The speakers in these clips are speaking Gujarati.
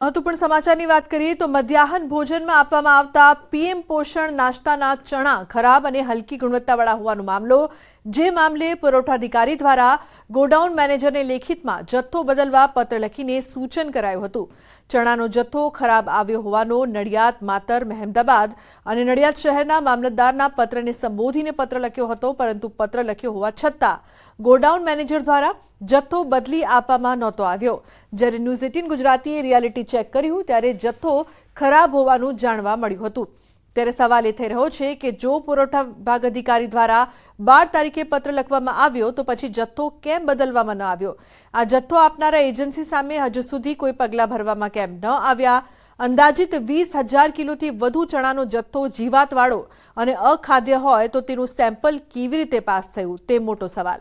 મહત્વપૂર્ણ સમાચારની વાત કરીએ તો મધ્યાહન ભોજનમાં આપવામાં આવતા પીએમ પોષણ નાસ્તાના ચણા ખરાબ અને હલકી ગુણવત્તાવાળા હોવાનો મામલો, જે મામલે પુરવઠા અધિકારી દ્વારા ગોડાઉન મેનેજરને લેખિતમાં જથ્થો બદલવા પત્ર લખીને સૂચન કરાયું હતું। ચણાનો જથ્થો ખરાબ આવ્યો હોવાનો નડિયાદ, માતર, મહેમદાબાદ અને નડિયાદ શહેરના મામલતદારના પત્રને સંબોધીને પત્ર લખ્યો હતો, પરંતુ પત્ર લખ્યો હોવા છતાં ગોડાઉન મેનેજર દ્વારા જથ્થો બદલી આપવામાં નહોતો આવ્યો। જ્યારે ન્યૂઝ 18 ગુજરાતીએ રિયાલિટી ચેક કર્યું ત્યારે જથ્થો ખરાબ હોવાનું જાણવા મળ્યું હતું। ત્યારે સવાલ એ થઈ રહ્યો છે કે જો પુરવઠા વિભાગ અધિકારી દ્વારા 12 તારીખે પત્ર લખવામાં આવ્યો તો પછી જથ્થો કેમ બદલવામાં ન આવ્યો? આ જથ્થો આપનારા એજન્સી સામે હજુ સુધી કોઈ પગલાં ભરવામાં કેમ ન આવ્યા? અંદાજિત 20,000 કિલોથી વધુ ચણાનો જથ્થો જીવાતવાળો અને અખાદ્ય હોય તો તેનું સેમ્પલ કેવી રીતે પાસ થયું તે મોટો સવાલ।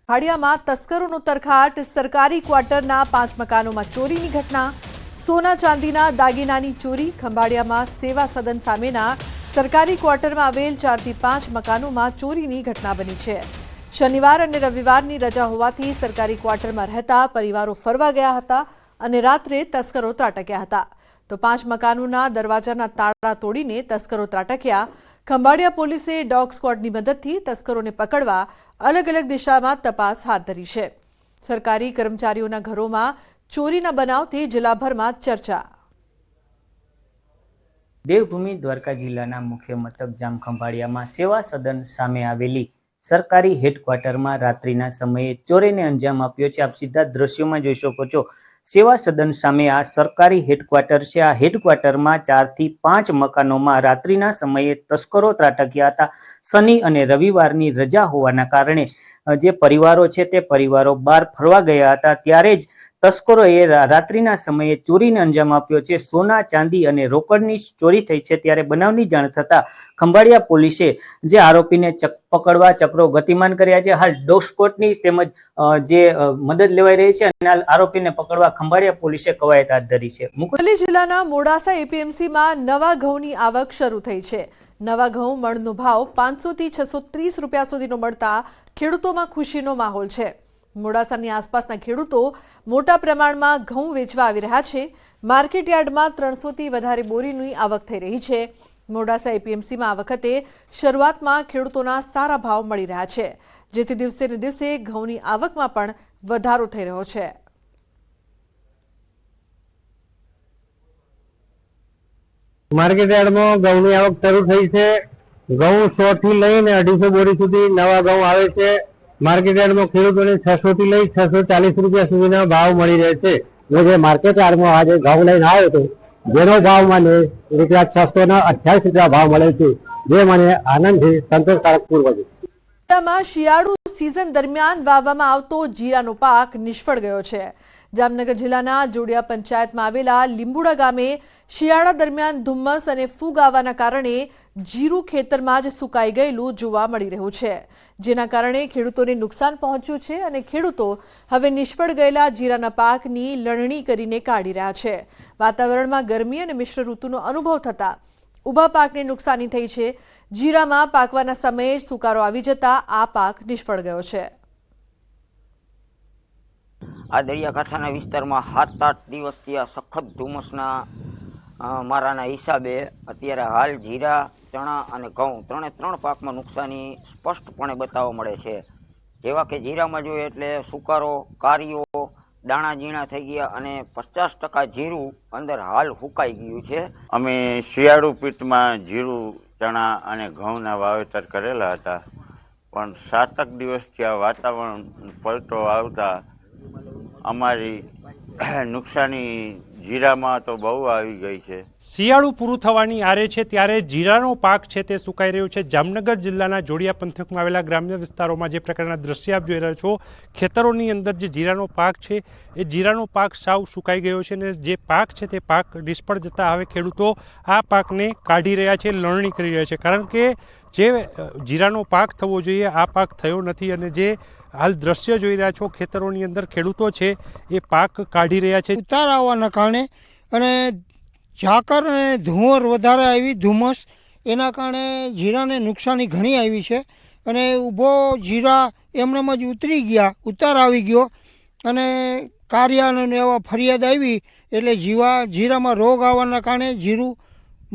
ભાડિયામાં તસ્કરોનો તરખાટ, સરકારી ક્વાર્ટરના 5 મકાનોમાં ચોરીની ઘટના, સોના ચાંદીના દાગીનાની ચોરી। ખંભાળિયામાં સેવા સદન સામેના સરકારી ક્વાર્ટરમાં આવેલ 4 થી 5 મકાનોમાં ચોરીની ઘટના બની છે। શનિવાર અને રવિવારની રજા હોવાથી સરકારી ક્વાર્ટરમાં રહેતા પરિવારો ફરવા ગયા હતા અને રાત્રે તસ્કરો ત્રાટક્યા હતા, તો 5 મકાનોના દરવાજાના તાળા તોડીને તસ્કરો ત્રાટક્યા। ખંભાળિયા પોલીસે ડોગ સ્ક્વોડની મદદથી તસ્કરોને પકડવા અલગ અલગ દિશામાં તપાસ હાથ ધરી છે। સરકારી કર્મચારીઓના ઘરોમાં ચોરીના બનાવથી જિલ્લાભરમાં ચર્ચા। દેવભૂમિ દ્વારકા જિલ્લાના મુખ્ય મથક જામખંભાળિયામાં સેવા સદન સામે આવેલી સરકારી હેડક્વાર્ટરમાં રાત્રિના સમયે ચોરીને અંજામ આપ્યો છે। આપ સીધા દ્રશ્યોમાં જોઈ શકો છો, સેવા સદન સામે આ સરકારી હેડક્વાર્ટર છે। આ હેડક્વાર્ટરમાં 4 થી 5 મકાનોમાં રાત્રિના સમયે તસ્કરો ત્રાટક્યા હતા। શનિ અને રવિવારની રજા હોવાના કારણે જે પરિવારો છે તે પરિવારો બહાર ફરવા ગયા હતા, ત્યારે જ તસ્કરોએ રાત્રિના સમયે ચોરીને અંજામ આપ્યો છે। સોના, ચાંદી અને રોકડની ચોરી થઈ છે। ત્યારે બનાવની જાણ થતાં ખંભાળિયા પોલીસે જે આરોપીને પકડવા ચક્રો ગતિમાન કર્યા છે। હાલ ડોગ સ્ક્વોડની તેમજ જે મદદ લેવાઈ રહી છે અને આરોપીને પકડવા ખંભાળિયા પોલીસે કવાયત હાથ ધરી છે। અમરેલી જિલ્લાના મોડાસા એપીએમસીમાં નવા ઘઉંની આવક શરૂ થઈ છે। નવા ઘઉં મણનો ભાવ 500 થી 630 રૂપિયા સુધીનો મળતા ખેડૂતોમાં ખુશીનો માહોલ છે। મોડાસાની આસપાસના ખેડૂતો મોટા પ્રમાણમાં ઘઉં વેચવા આવી રહ્યા છે। માર્કેટ યાર્ડમાં 300 થી વધારે બોરીની આવક થઈ રહી છે। મોડાસા એપીએમસીમાં આ વખતે શરૂઆતમાં ખેડૂતોના સારા ભાવ મળી રહ્યા છે, જેથી દિવસે ને દિવસે ઘઉંની આવકમાં પણ વધારો થઈ રહ્યો છે। માર્કેટ યાર્ડમાં ઘઉંની આવક શરૂ થઈ છે। ઘઉં 100 થી લઈને 250 બોરી સુધી નવા ઘઉં આવે છે। માર્કેટ યાર્ડમાં ખેડૂતોને 600 થી લઈ 640 રૂપિયા સુધીના ભાવ મળી રહે છે। હું જે માર્કેટ યાર્ડમાં આજે ઘઉં લઈને આવ્યો હતો, જેનો ભાવ મને ₹628 રૂપિયા ભાવ મળે છે, જે મને આનંદથી સંતોષકારક પૂર્વ છે। જિલ્લામાં શિયાળુ સિઝન દરમિયાન વાવવામાં આવતો જીરાનો પાક નિષ્ફળ ગયો છે। જામનગર જિલ્લાના જોડિયા પંચાયતમાં આવેલા લીંબુડા ગામે શિયાળા દરમિયાન ધુમ્મસ અને ફૂગ આવવાના કારણે જીરું ખેતરમાં જ સુકાઈ ગયેલું જોવા મળી રહ્યું છે, જેના કારણે ખેડૂતોને નુકસાન પહોંચ્યું છે અને ખેડૂતો હવે નિષ્ફળ ગયેલા જીરાના પાકની લણણી કરીને કાઢી રહ્યા છે। વાતાવરણમાં ગરમી અને મિશ્ર ઋતુનો અનુભવ થતા ઊભા પાકને નુકસાની થઈ છે। જીરામાં પાકવાના સમયે સુકારો આવી જતા આ પાક નિષ્ફળ ગયો છે। આ દરિયાકાંઠાના વિસ્તારમાં 7-8 દિવસથી આ સખત ધુમ્મસના મારાના હિસાબે અત્યારે હાલ જીરા, ચણા અને ઘઉં ત્રણ પાકમાં નુકસાની સ્પષ્ટપણે બતાવવા મળે છે। જેવા કે જીરામાં જોઈએ એટલે સુકારો, કારીઓ, દાણા ઝીણા થઈ ગયા અને 50% જીરું અંદર હાલ હુકાઈ ગયું છે। અમે શિયાળુ પીટમાં જીરું, ચણા અને ઘઉંના વાવેતર કરેલા હતા, પણ 7 દિવસથી આ વાતાવરણ પલટો આવતા અમારી નુકસાની જીરામાં તો બહુ આવી ગઈ છે। શિયાળુ પૂરું થવાની આરે છે ત્યારે જીરાનો પાક છે તે સુકાઈ રહ્યો છે। જામનગર જિલ્લાના જોડિયા પંથકમાં આવેલા ગ્રામ્ય વિસ્તારોમાં જે પ્રકારના દ્રશ્ય આપ જોઈ રહ્યા છો, ખેતરોની અંદર જે જીરાનો પાક છે એ જીરાનો પાક સાવ સુકાઈ ગયો છે અને જે પાક છે તે પાક નિષ્ફળ જતા હવે ખેડૂતો આ પાકને કાઢી રહ્યા છે, લણણી કરી રહ્યા છે, કારણ કે જે જીરાનો પાક થવો જોઈએ આ પાક થયો નથી અને જે હાલ દ્રશ્ય જોઈ રહ્યા છો ખેતરોની અંદર ખેડૂતો છે એ પાક કાઢી રહ્યા છે। ઉતાર આવવાના કારણે અને ઝાકર અને ધુમ્મર વધારે આવી, ધુમ્મસ એના કારણે જીરાને નુકસાની ઘણી આવી છે અને ઊભો જીરા એમનેમ જ ઉતરી ગયા, ઉતાર આવી ગયો અને કાર્યાને એવા ફરિયાદ આવી એટલે જીરામાં રોગ આવવાના કારણે જીરું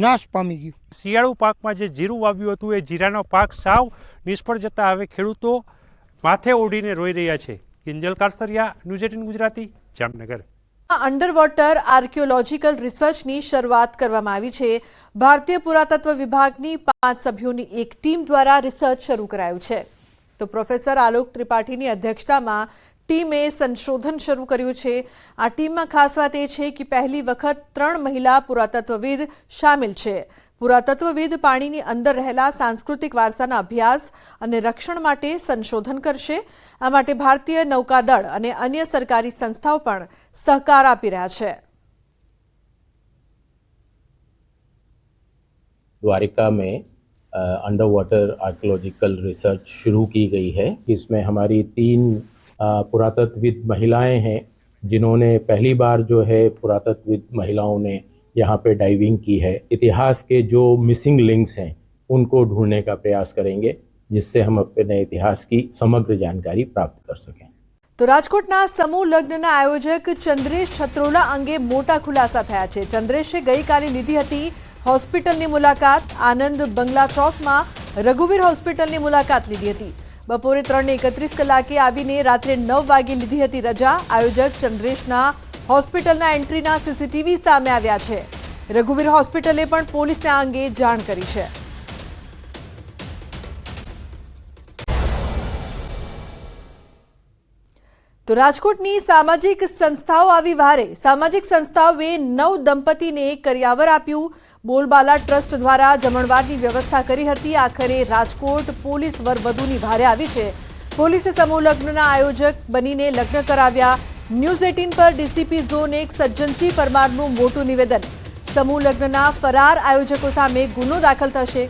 નાશ પામી ગયું. શિયાળુ પાકમાં જે જીરું વાવ્યું હતું એ જીરાનો પાક સાવ નિષ્ફળ જતા હવે ખેડૂતો માથે ઓઢીને રોઈ રહ્યા છે. Kinjal Karsariya, news 18 Gujarati, Jamnagar. Under water archaeological રિસર્ચની શરૂઆત કરવામાં આવી છે. ભારતીય પુરાતત્વ વિભાગની 5 સભ્યોની એક ટીમ દ્વારા રિસર્ચ શરૂ કરાયું છે. તો પ્રોફેસર આલોક ત્રિપાઠીની અધ્યક્ષતામાં ટીમે સંશોધન શરૂ કર્યું છે. આ ટીમમાં ખાસ વાત એ છે કે પહેલી વખત 3 મહિલા પુરાતત્વવિદ શામેલ છે. પુરાતત્વવિદ પાણીની અંદર રહેલા સાંસ્કૃતિક વારસાના અભ્યાસ અને રક્ષણ માટે સંશોધન કરશે. આ માટે ભારતીય નૌકાદળ અને અન્ય સરકારી સંસ્થાઓ પણ સહકાર આપી રહ્યા છે. द्वारिका में अंडर वाटर आर्कियोलॉजिकल रिसर्च शुरू की गई है. इसमें हमारी 3 पुरातत्वविद महिलाएं हैं जिन्होंने पहली बार जो है पुरातत्वविद महिलाओं ने यहाँ पे डाइविंग की है. इतिहास के जो मिसिंग लिंक्स हैं उनको ढूंढने का प्रयास करेंगे जिससे हम अपने इतिहास की समग्र जानकारी प्राप्त कर सकें. તો રાજકોટના સમૂહ લગ્નના આયોજક ચંદ્રેશ છત્રોલા અંગે મોટા ખુલાસા થયા છે. ચંદ્રેશે ગઈકાલે લીધી હતી હોસ્પિટલની મુલાકાત. આનંદ બંગલા ચોકમાં રઘુવીર હોસ્પિટલની મુલાકાત લીધી હતી. બપોરે 3:31 કલાકે આવીને રાત્રે 9 વાગે લીધી હતી રજા. આયોજક ચંદ્રેશના હોસ્પિટલના એન્ટ્રીના સીસીટીવી સામે આવ્યા છે. રઘુવીર હોસ્પિટલે પણ પોલીસને આ અંગે જાણ કરી છે. તો રાજકોટની સામાજિક સંસ્થાઓ આવી વારે. સામાજિક સંસ્થાઓએ 9 દંપતીને કરિયાવર આપ્યું. બોલબાલા ટ્રસ્ટ દ્વારા જમણવારની વ્યવસ્થા કરી હતી. આખરે રાજકોટ પોલીસ વરવધુની વારે આવી છે. પોલીસે સમૂહ લગ્નના આયોજક બનીને લગ્ન કરાવ્યા. ન્યૂઝ 18 પર ડીસીપી ઝોન 1 સજ્જનસિંહ પરમારનું મોટું નિવેદન. સમૂહ લગ્નના ફરાર આયોજકો સામે ગુનો દાખલ થશે.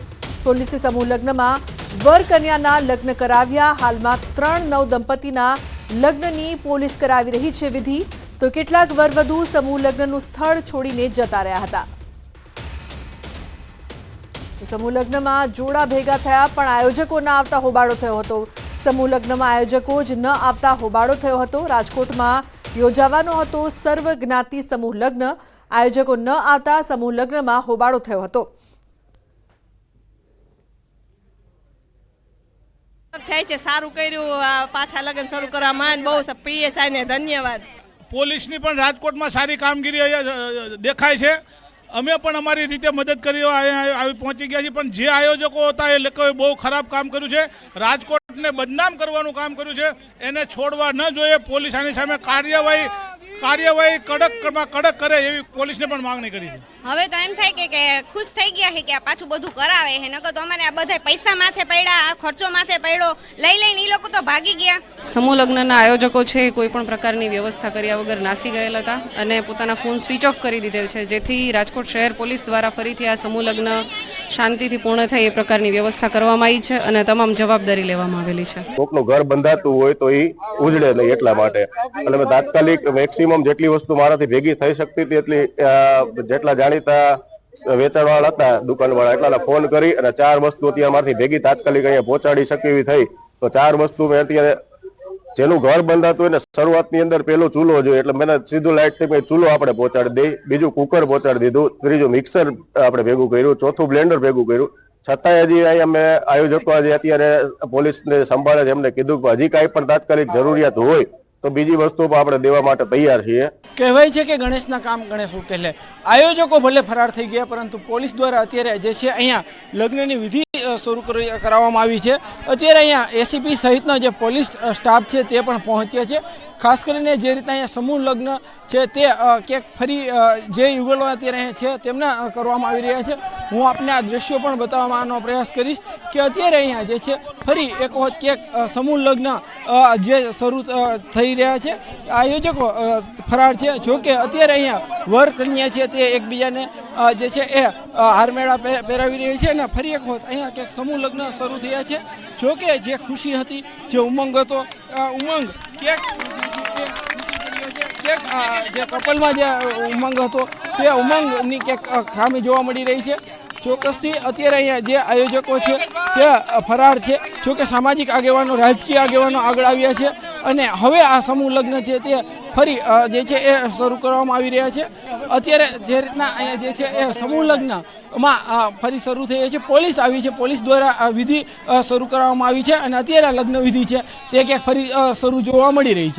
પોલીસે સમૂહ લગ્નમાં વર કન્યાના લગ્ન કરાવ્યા. હાલમાં 3 નવ દંપતીના લગ્નની પોલીસ કરાવી રહી છે વિધિ. તો કેટલાક વરવધુ સમૂહ લગ્નનું સ્થળ છોડીને જતા રહ્યા હતા. સમૂહ લગ્નમાં જોડા ભેગા થયા પણ આયોજકો ન આવતા હોબાળો થયો હતો. સમૂહ લગ્નમાં આયોજકો જ ન આવતા હોબાળો થયો હતો. રાજકોટમાં યોજાવાનો હતો સર્વ જ્ઞાતિ સમૂહ લગ્ન. આયોજકો ન આવતા સમૂહ લગ્નમાં હોબાળો થયો હતો. થાય છે સારું કર્યું પાછા લગ્ન શરૂ કરવામાં બહુ પીએસઆઈ ને ધન્યવાદ. પોલીસની પણ રાજકોટમાં સારી કામગીરી દેખાય છે. અમે પણ અમારી રીતે મદદ કરી આવી પહોંચી ગયા છીએ. પણ જે આયોજકો હતા એ લોકોએ બહુ ખરાબ કામ કર્યું છે. રાજકોટને બદનામ કરવાનું કામ કર્યું છે. એને છોડવા ન જોઈએ. પોલીસ આની સામે કાર્યવાહી કડક કરે એવી પોલીસને પણ માંગણી કરી છે. હવે તો એમ થાય કે ખુશ થઈ ગયા છે કે આ પાછું બધું કરાવે છે. નકર તો અમારે આ બધા પૈસા માથે પડ્યા, ખર્ચો માથે પડ્યો, લઈને એ લોકો તો ભાગી ગયા. સમૂહ લગ્નના આયોજકો છે કોઈ પણ પ્રકારની વ્યવસ્થા કર્યા વગર નાસી ગયેલા હતા અને પોતાના ફોન સ્વિચ ઓફ કરી દીધેલ છે, જેથી રાજકોટ શહેર પોલીસ દ્વારા ફરીથી આ સમૂહ લગ્ન શાંતિથી પૂર્ણ થાય એ પ્રકારની વ્યવસ્થા કરવામાં આવી છે અને તમામ જવાબદારી લેવામાં આવેલી છે. કોકનું ઘર બંધાતું હોય તો એ ઉજળે નહીં એટલા માટે એટલે મેં તાત્કાલિક મેક્સિમમ જેટલી વસ્તુ મારાથી ભેગી થઈ શકતી હતી એટલી જેટલા જાણીતા વેચાણવાળા હતા દુકાનવાળા એટલાને ફોન કરી અને 4 વસ્તુ અત્યારે મારાથી ભેગી તાત્કાલિક અહીંયા પહોંચાડી શકે એવી થઈ. તો 4 વસ્તુ મેં અત્યારે જેનું ઘર બંધાતું હોય ને શરૂઆતની અંદર પેલો ચૂલો જોઈએ એટલે મેં સીધું લાઈટથી ચૂલો આપણે પહોંચાડી દઈ, બીજું કુકર પહોંચાડી દીધું, ત્રીજું મિક્સર આપણે ભેગું કર્યું, ચોથું બ્લેન્ડર ભેગું કર્યું. છતાંય હજી અહીંયા મેં આયોજકો આજે અત્યારે પોલીસને સંભાળે છે એમને કીધું કે હજી કાંઈ પણ તાત્કાલિક જરૂરિયાત હોય તો બીજી વસ્તુ પણ આપણે દેવા માટે તૈયાર છીએ. કહેવાય છે કે ગણેશના કામ ગણેશ ઉકેલે. આયોજકો ભલે ફરાર થઈ ગયા પરંતુ પોલીસ દ્વારા અત્યારે જે છે અહીંયા લગ્નની વિધિ શરૂ કરાવવામાં આવી છે. અત્યારે અહીંયા એસીપી સહિતનો જે પોલીસ સ્ટાફ છે તે પણ પહોંચ્યા છે. ખાસ કરીને જે રીતના અહીંયા સમૂહ લગ્ન છે તે ક્યાંક ફરી જે યુગલો અત્યારે છે તેમના કરવામાં આવી રહ્યા છે. હું આપને આ દ્રશ્યો પણ બતાવવાનો પ્રયાસ કરીશ કે અત્યારે અહીંયા જે છે ફરી એક વખત ક્યાંક સમૂહ લગ્ન જે શરૂ થઈ રહ્યા છે. આયોજકો ફરાર છે. જોકે અત્યારે અહીંયા વર કન્યા છે તે એકબીજાને જે છે એ હારમેળા પહેરાવી રહી છે અને ફરી એક વખત અહીંયા ક્યાંક સમૂહ લગ્ન શરૂ થયા છે. જોકે જે ખુશી હતી, જે ઉમંગ હતો, ઉમંગ જે કપલમાં જે ઉમંગ હતો તે ઉમંગની ક્યાંક ખામી જોવા મળી રહી છે. ચોક્કસથી અત્યારે અહીંયા જે આયોજકો છે તે ફરાર છે. જોકે સામાજિક આગેવાનો, રાજકીય આગેવાનો આગળ આવ્યા છે અને હવે આ સમૂહ લગ્ન છે તે ફરી જે છે એ શરૂ કરવામાં આવી રહ્યા છે. અત્યારે જે રીતના અહીંયા જે છે એ સમૂહ લગ્નમાં ફરી શરૂ થઈ છે. પોલીસ આવી છે, પોલીસ દ્વારા આ વિધિ શરૂ કરવામાં આવી છે અને અત્યારે લગ્ન વિધિ છે તે ક્યાંક ફરી શરૂ જોવા મળી રહી છે.